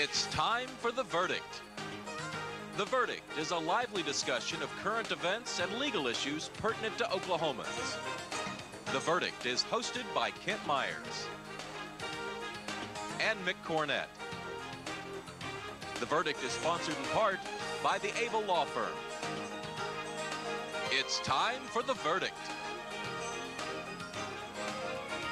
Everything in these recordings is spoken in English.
It's time for The Verdict. The Verdict is a lively discussion of current events and legal issues pertinent to Oklahomans. The Verdict is hosted by Kent Myers and Mick Cornett. The Verdict is sponsored in part by the Able Law Firm. It's time for The Verdict.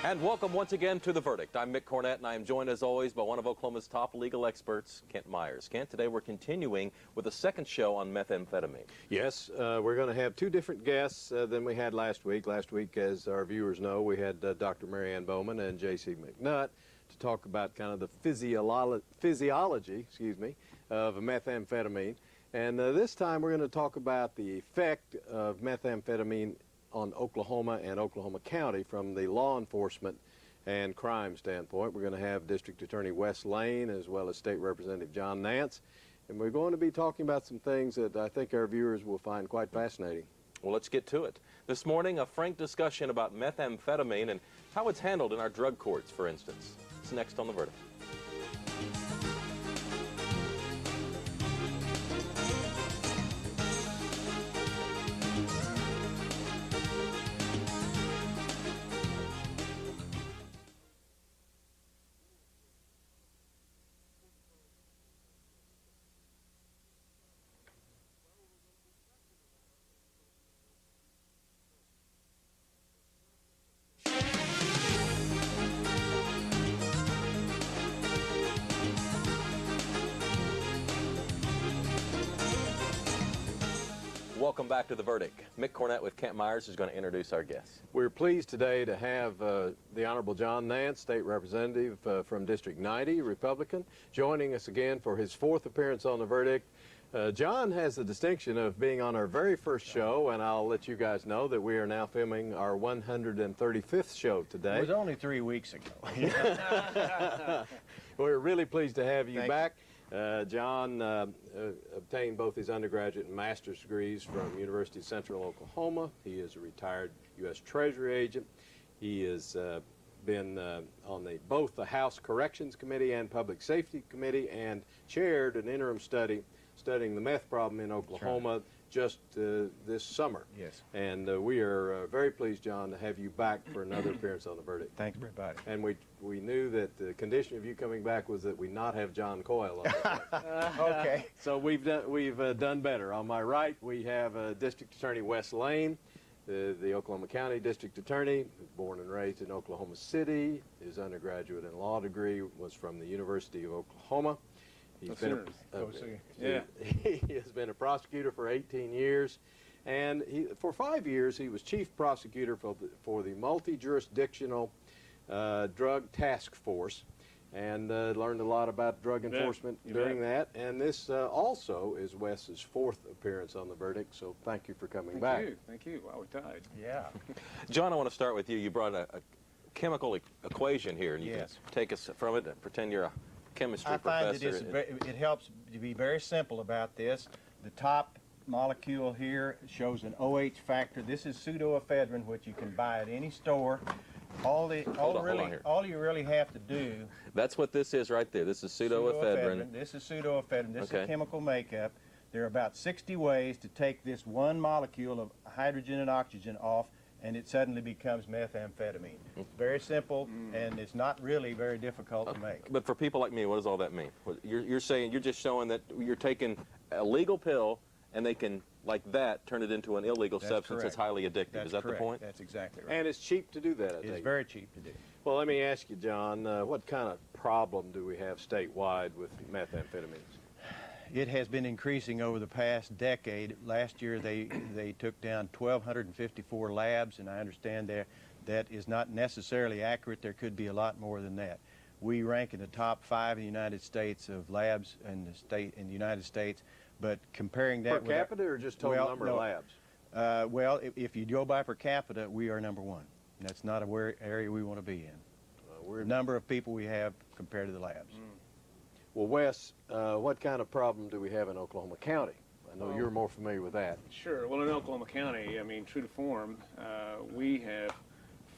And welcome once again to The Verdict. I'm Mick Cornett, and I am joined as always by one of Oklahoma's top legal experts, Kent Myers. Kent, today we're continuing with a second show on methamphetamine. Yes, we're going to have two different guests than we had last week. Last week, as our viewers know, we had Dr. Mary Ann Bowman and J.C. McNutt to talk about kind of the physiology of methamphetamine. And this time we're going to talk about the effect of methamphetamine on Oklahoma and Oklahoma County from the law enforcement and crime standpoint. We're going to have District Attorney Wesley Lane as well as State Representative John Nance. And we're going to be talking about some things that I think our viewers will find quite fascinating. Well, let's get to it. This morning, a frank discussion about methamphetamine and how it's handled in our drug courts, for instance. It's next on The Verdict. Welcome back to The Verdict. Mick Cornett with Kent Myers is going to introduce our guests. We're pleased today to have the Honorable John Nance, State Representative from District 90, Republican, joining us again for his fourth appearance on The Verdict. John has the distinction of being on our very first show, and I'll let you guys know that we are now filming our 135th show today. It was only 3 weeks ago. We're really pleased to have you back. John obtained both his undergraduate and master's degrees from University of Central Oklahoma. He is a retired U.S. Treasury agent. He has been on both the House Corrections Committee and Public Safety Committee and chaired an interim study studying the meth problem in Oklahoma just this summer. Yes. And we are very pleased, John, to have you back for another appearance on The Verdict. Thanks, everybody. And we knew that the condition of you coming back was that we not have John Coyle on the Okay. So we've done better. On my right, we have District Attorney Wes Lane, the Oklahoma County District Attorney, born and raised in Oklahoma City. His undergraduate and law degree was from the University of Oklahoma. He has been a prosecutor for 18 years, and for 5 years he was chief prosecutor for the multi-jurisdictional drug task force, and learned a lot about drug enforcement during that. And this also is Wes's fourth appearance on The Verdict, so thank you for coming back. Thank you. Wow, we tied. Yeah. John, I want to start with you. You brought a chemical equation here, and you Yes. can take us from it and pretend you're a chemistry I find professor. it helps to be very simple about this. The top molecule here shows an OH factor. This is pseudoephedrine, which you can buy at any store. All you really have to do. That's what this is right there. This is pseudoephedrine. This is pseudoephedrine. This Okay. is chemical makeup. There are about 60 ways to take this one molecule of hydrogen and oxygen off, and it suddenly becomes methamphetamine. It's very simple, and it's not really very difficult to make. But for people like me, what does all that mean? You're saying, you're just showing that you're taking a legal pill and they can, like that, turn it into an illegal substance that's highly addictive. That's Is that correct. the point? That's exactly right. And it's cheap to do that, I It's think. very cheap to do. Well, let me ask you, John, what kind of problem do we have statewide with methamphetamines? It has been increasing over the past decade. Last year they took down 1,254 labs, and I understand that is not necessarily accurate. There could be a lot more than that. We rank in the top 5 in the United States of labs in the United States, but comparing that Per capita or just total number of labs? Well, if you go by per capita, we are number 1. That's not an area we want to be in. The number of people we have compared to the labs. Well, Wes, what kind of problem do we have in Oklahoma County? I know you're more familiar with that. Sure. Well, in Oklahoma County, I mean, true to form, we have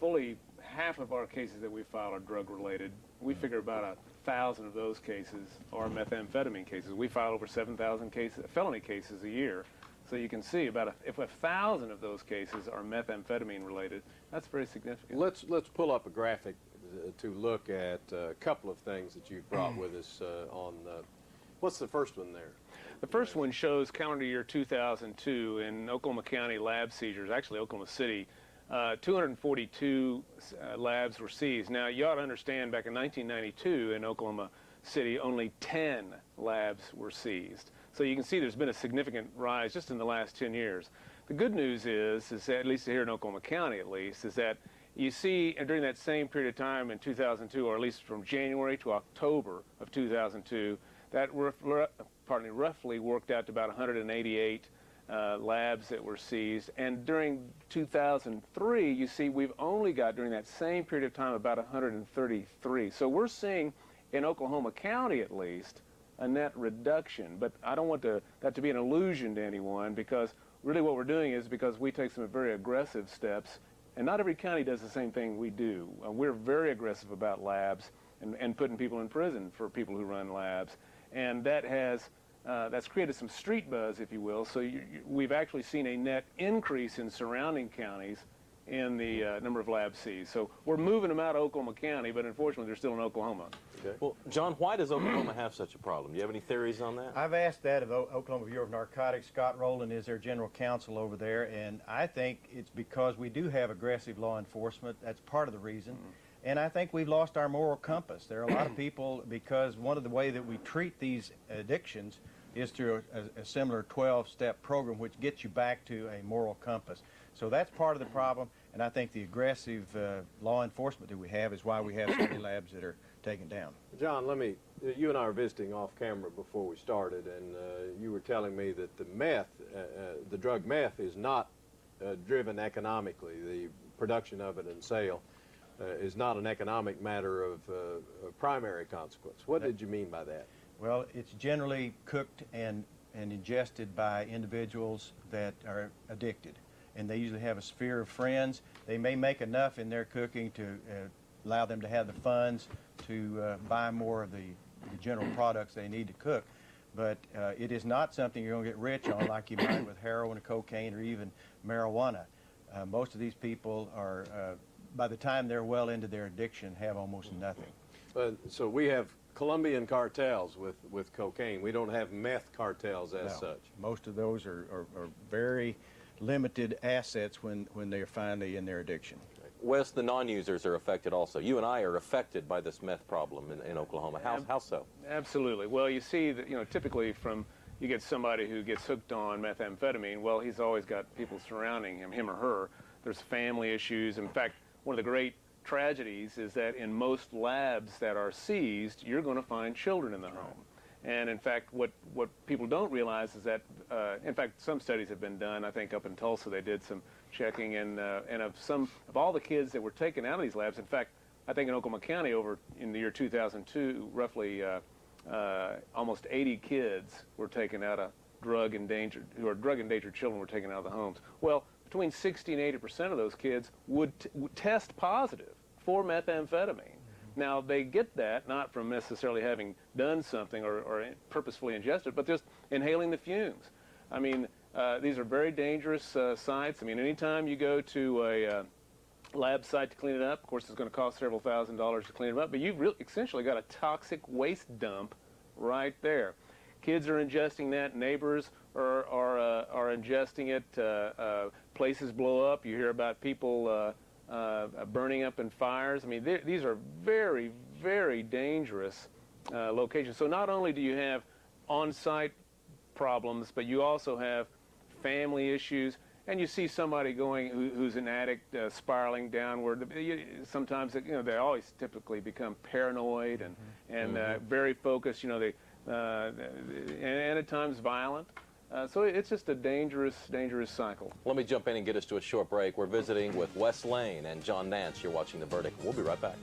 fully half of our cases that we file are drug-related. we figure about 1,000 of those cases are methamphetamine cases. We file over 7,000 cases, felony cases a year. So you can see if 1,000 of those cases are methamphetamine related, that's very significant. Let's pull up a graphic to look at a couple of things that you've brought with us on. What's the first one there? The first one shows calendar year 2002 in Oklahoma County lab seizures, actually Oklahoma City. 242 labs were seized. Now, you ought to understand, back in 1992 in Oklahoma City, only 10 labs were seized. So you can see there's been a significant rise just in the last 10 years. The good news is that, at least here in Oklahoma County at least, is that you see during that same period of time in 2002, or at least from January to October of 2002, that roughly worked out to about 188 labs that were seized. And during 2003, you see we've only got, during that same period of time, about 133. So we're seeing, in Oklahoma County at least, a net reduction. But I don't want that to be an illusion to anyone, because really what we're doing is because we take some very aggressive steps, and not every county does the same thing we do. We're very aggressive about labs and putting people in prison for people who run labs. And that has that's created some street buzz, if you will. So we've actually seen a net increase in surrounding counties in the number of labs seized. So we're moving them out of Oklahoma County, but unfortunately they're still in Oklahoma. Okay. Well, John, why does Oklahoma have such a problem? Do you have any theories on that? I've asked that of Oklahoma Bureau of Narcotics. Scott Rowland is their general counsel over there, and I think it's because we do have aggressive law enforcement. That's part of the reason. And I think we've lost our moral compass. There are a lot of people, because one of the way that we treat these addictions is through a similar 12-step program, which gets you back to a moral compass. So that's part of the problem, and I think the aggressive law enforcement that we have is why we have so many labs that are taken down. John, you and I were visiting off camera before we started, and you were telling me that the drug meth is not driven economically. The production of it and sale is not an economic matter of primary consequence. What did you mean by that? Well, it's generally cooked and ingested by individuals that are addicted. And they usually have a sphere of friends. They may make enough in their cooking to allow them to have the funds to buy more of the general products they need to cook. But it is not something you're going to get rich on like you might with heroin, cocaine, or even marijuana. Most of these people are, by the time they're well into their addiction, have almost nothing. So we have Colombian cartels with cocaine. We don't have meth cartels as such. Most of those are very limited assets when they're finally in their addiction. Wes, the non-users are affected also. You and I are affected by this meth problem in Oklahoma. How so? Absolutely. Well, you see that, typically you get somebody who gets hooked on methamphetamine, well, he's always got people surrounding him or her. There's family issues. In fact, one of the great tragedies is that in most labs that are seized, you're going to find children in the home. And in fact, what people don't realize is that, in fact, some studies have been done. I think up in Tulsa they did some checking, and of all the kids that were taken out of these labs, in fact, I think in Oklahoma County in the year 2002, roughly almost 80 kids were taken out of drug-endangered children were taken out of the homes. Well, between 60 and 80% of those kids would test positive for methamphetamine. Now, they get that not from necessarily having done something or purposefully ingested, but just inhaling the fumes. I mean, these are very dangerous sites. I mean, anytime you go to a lab site to clean it up, of course, it's going to cost several $1,000s to clean it up, but you've essentially got a toxic waste dump right there. Kids are ingesting that. Neighbors are ingesting it. Places blow up. You hear about people burning up in fires. I mean, these are very, very dangerous locations. So not only do you have on-site problems, but you also have family issues, and you see somebody who's an addict spiraling downward. Sometimes, they always typically become paranoid and very focused. And at times violent. So it's just a dangerous, dangerous cycle. Let me jump in and get us to a short break. We're visiting with Wesley Lane and John Nance. You're watching The Verdict. We'll be right back.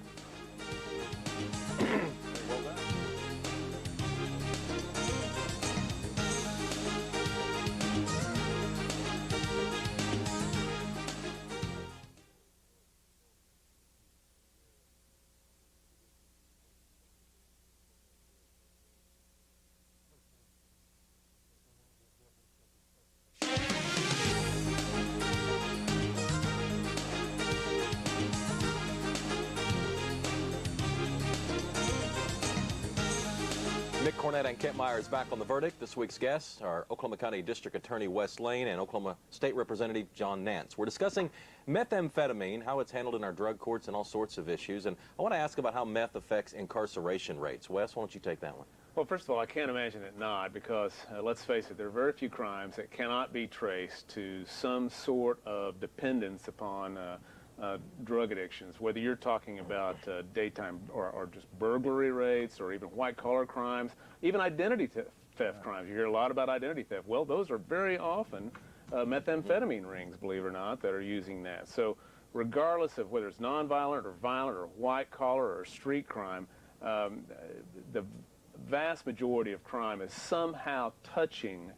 Mick Cornett and Kent Myers back on The Verdict. This week's guests are Oklahoma County District Attorney Wes Lane and Oklahoma State Representative John Nance. We're discussing methamphetamine, how it's handled in our drug courts, and all sorts of issues. And I want to ask about how meth affects incarceration rates. Wes, why don't you take that one? Well, first of all, I can't imagine it not, because let's face it, there are very few crimes that cannot be traced to some sort of dependence upon drug addictions, whether you're talking about daytime or just burglary rates or even white-collar crimes, even identity theft crimes. You hear a lot about identity theft. Well, those are very often methamphetamine rings, believe it or not, that are using that. So regardless of whether it's nonviolent or violent or white-collar or street crime, the vast majority of crime is somehow touching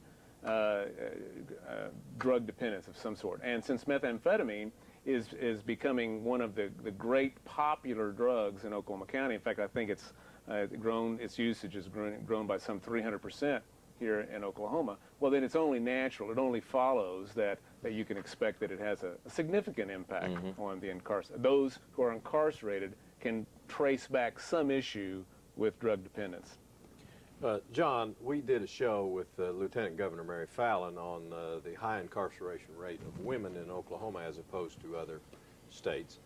drug dependence of some sort. And since methamphetamine is becoming one of the great popular drugs in Oklahoma County, in fact, I think it's its usage has grown by some 300% here in Oklahoma, well, then it's only natural, it only follows that you can expect that it has a significant impact on the those who are incarcerated can trace back some issue with drug dependence. John, we did a show with Lieutenant Governor Mary Fallon on the high incarceration rate of women in Oklahoma as opposed to other states.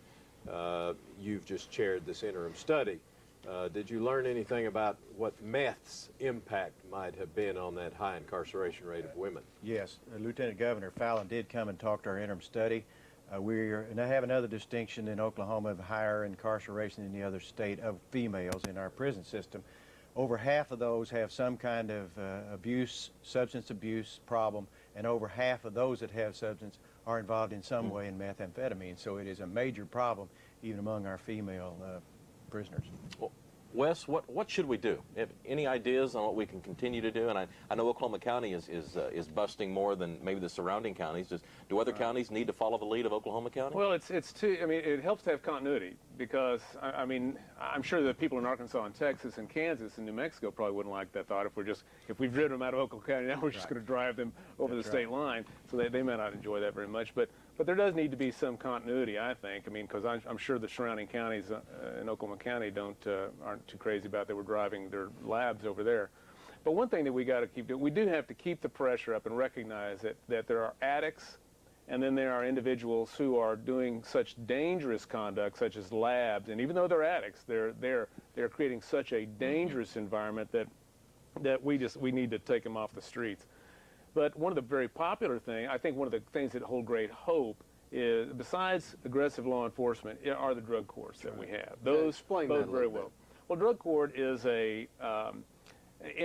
You've just chaired this interim study. Did you learn anything about what meth's impact might have been on that high incarceration rate of women? Yes, Lieutenant Governor Fallon did come and talk to our interim study. We have another distinction in Oklahoma of higher incarceration than the other state of females in our prison system. Over half of those have some kind of substance abuse problem, and over half of those that have substance are involved in some way in methamphetamine. So it is a major problem even among our female prisoners. Well, Wes, what should we do? Have any ideas on what we can continue to do? And I know Oklahoma County is busting more than maybe the surrounding counties. Do other counties need to follow the lead of Oklahoma County? Well, it helps to have continuity, because I mean, I'm sure that people in Arkansas and Texas and Kansas and New Mexico probably wouldn't like that thought. If we've driven them out of Oklahoma County, now we're just going to drive them over the state line. So they may not enjoy that very much. But there does need to be some continuity, I think. I mean, because I'm sure the surrounding counties in Oklahoma County aren't too crazy about that we're driving their labs over there. But one thing that we got to keep doing, we do have to keep the pressure up and recognize that there are addicts, and then there are individuals who are doing such dangerous conduct, such as labs. And even though they're addicts, they're creating such a dangerous environment that we need to take them off the streets. But one of the very popular things, I think one of the things that hold great hope is, besides aggressive law enforcement, are the drug courts that we have. Those explain bode that very well. Well, drug court is in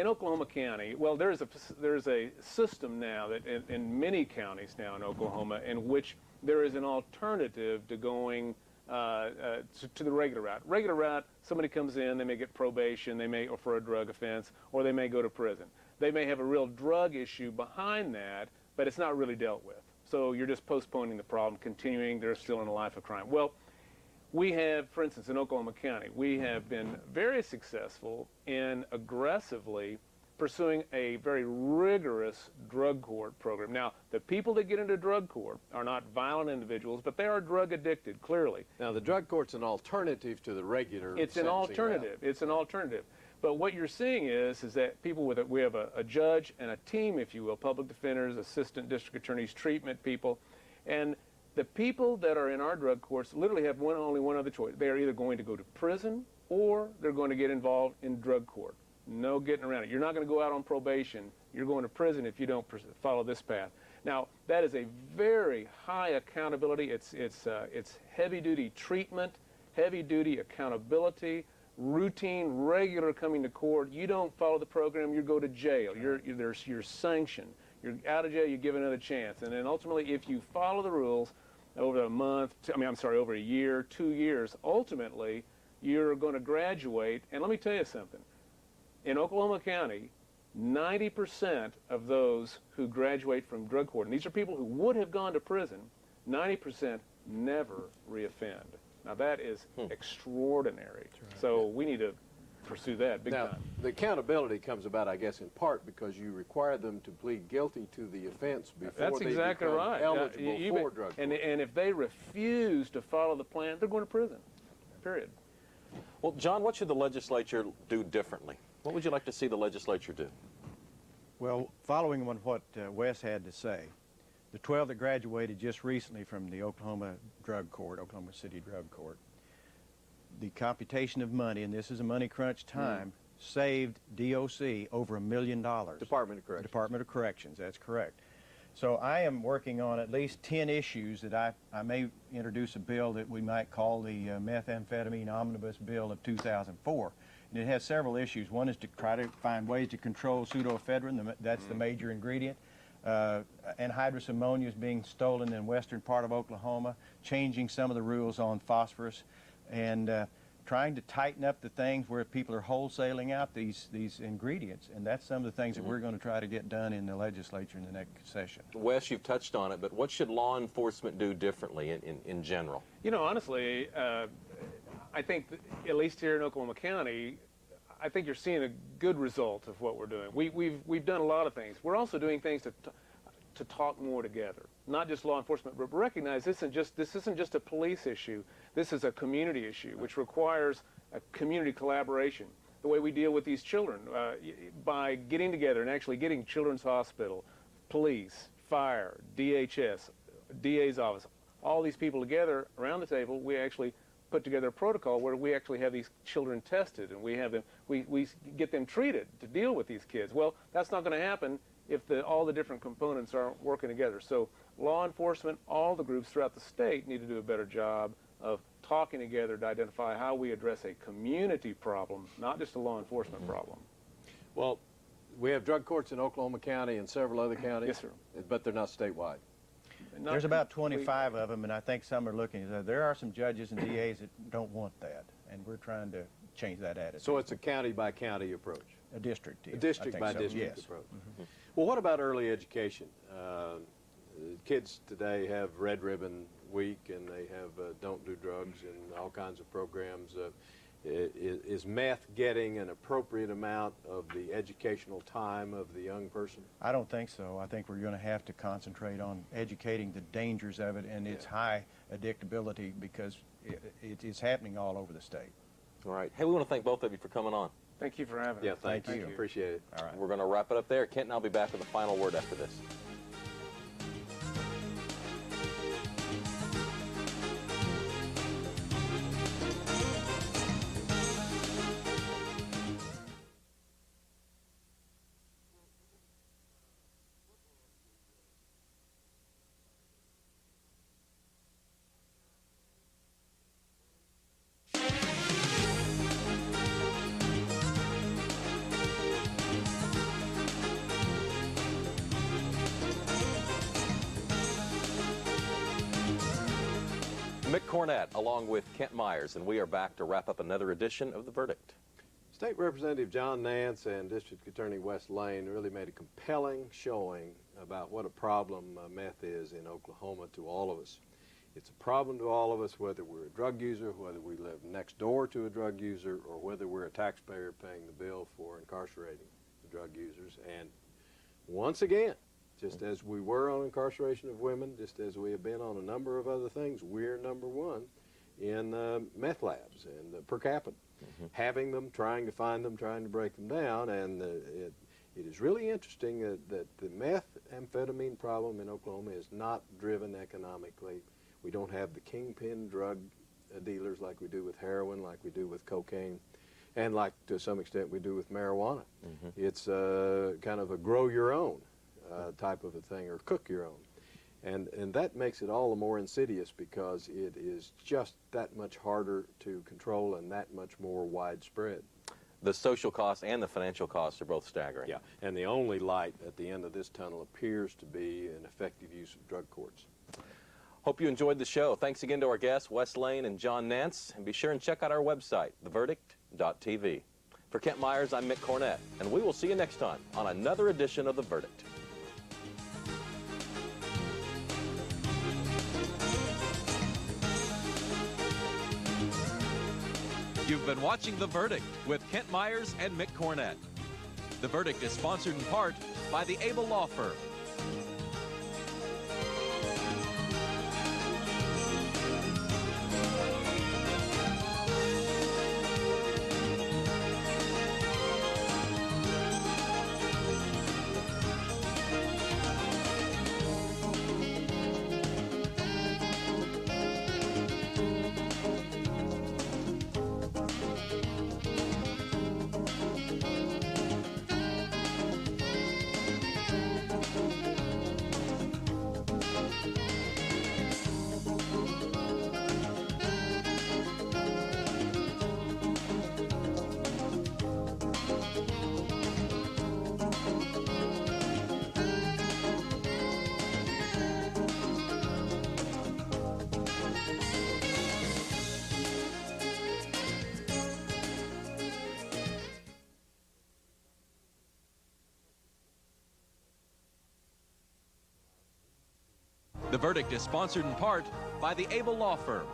Oklahoma County. Well, there's a system now that in many counties now in Oklahoma in which there is an alternative to going to the regular route. Regular route, somebody comes in, they may get probation, or for a drug offense, or they may go to prison. They may have a real drug issue behind that, but it's not really dealt with. So you're just postponing the problem, continuing, they're still in a life of crime. Well, we have, for instance, in Oklahoma County, we have been very successful in aggressively pursuing a very rigorous drug court program. Now, the people that get into drug court are not violent individuals, but they are drug addicted, clearly. Now, the drug court's an alternative to the regular It's an alternative. It's an alternative. But what you're seeing is that we have a judge and a team, if you will, public defenders, assistant district attorneys, treatment people, and the people that are in our drug courts literally have only one other choice. They are either going to go to prison or they're going to get involved in drug court. No getting around it. You're not going to go out on probation. You're going to prison if you don't follow this path. Now, that is a very high accountability. It's heavy-duty treatment, heavy-duty accountability, routine, regular coming to court. You don't follow the program, you go to jail. You're sanctioned. You're out of jail, you give another chance. And then ultimately, if you follow the rules over over a year, 2 years, ultimately, you're going to graduate. And let me tell you something. In Oklahoma County, 90% of those who graduate from drug court, and these are people who would have gone to prison, 90% never reoffend. Now, that is extraordinary. Right. So we need to pursue that big time. The accountability comes about, I guess, in part because you require them to plead guilty to the offense before they become eligible for drug court. And if they refuse to follow the plan, they're going to prison, period. Well, John, what should the legislature do differently? What would you like to see the legislature do? Well, following on what Wes had to say, the 12 that graduated just recently from the Oklahoma Drug Court, Oklahoma City Drug Court, the computation of money, and this is a money crunch time, saved DOC over $1 million. Department of Corrections. Department of Corrections, that's correct. So I am working on at least 10 issues that I may introduce a bill that we might call the Methamphetamine Omnibus Bill of 2004. And it has several issues. One is to try to find ways to control pseudoephedrine, that's the major ingredient. Anhydrous ammonia is being stolen in western part of Oklahoma, changing some of the rules on phosphorus, and trying to tighten up the things where people are wholesaling out these ingredients. And that's some of the things that we're going to try to get done in the legislature in the next session. Wes, you've touched on it, but what should law enforcement do differently in general? You know, honestly, I think, at least here in Oklahoma County, I think you're seeing a good result of what we're doing. We've done a lot of things. We're also doing things to talk more together, not just law enforcement, but recognize this isn't just a police issue. This is a community issue, which requires a community collaboration. The way we deal with these children, by getting together and actually getting Children's Hospital, police, fire, DHS, DA's office, all these people together around the table, we actually put together a protocol where we actually have these children tested, and we get them treated to deal with these kids. Well, that's not going to happen if all the different components aren't working together. So law enforcement, all the groups throughout the state need to do a better job of talking together to identify how we address a community problem, not just a law enforcement problem. Well, we have drug courts in Oklahoma County and several other counties. Yes, sir. But they're not statewide. There's about 25 of them, and I think some are looking. There are some judges and DAs that don't want that, and we're trying to change that attitude. So it's a county-by-county approach. A district. A district-by-district yes. approach. Well, what about early education? Kids today have Red Ribbon Week, and they have Don't Do Drugs and all kinds of programs. Is meth getting an appropriate amount of the educational time of the young person? I don't think so. I think we're going to have to concentrate on educating the dangers of it and its high addictability, because it is happening all over the state. All right. Hey, we want to thank both of you for coming on. Thank you for having us. Yeah, thank you. you. Appreciate it. All right. We're going to wrap it up there. Kent and I'll be back with a final word after this. Mick Cornett along with Kent Myers, and we are back to wrap up another edition of The Verdict. State Representative John Nance and District Attorney Wesley Lane really made a compelling showing about what a problem meth is in Oklahoma to all of us. It's a problem to all of us, whether we're a drug user, whether we live next door to a drug user, or whether we're a taxpayer paying the bill for incarcerating the drug users. And once again, just as we were on incarceration of women, just as we have been on a number of other things, we're number one in meth labs and per capita. Having them, trying to find them, trying to break them down. And it is really interesting that the methamphetamine problem in Oklahoma is not driven economically. We don't have the kingpin drug dealers like we do with heroin, like we do with cocaine, and like to some extent we do with marijuana. It's kind of a grow your own type of a thing, or cook your own. And that makes it all the more insidious because it is just that much harder to control and that much more widespread. The social costs and the financial costs are both staggering. Yeah, and the only light at the end of this tunnel appears to be an effective use of drug courts. Hope you enjoyed the show. Thanks again to our guests, Wes Lane and John Nance. And be sure and check out our website, theverdict.tv. For Kent Myers, I'm Mick Cornett, and we will see you next time on another edition of The Verdict. You've been watching The Verdict with Kent Myers and Mick Cornett. The Verdict is sponsored in part by the Able Law Firm. The Verdict is sponsored in part by the Able Law Firm,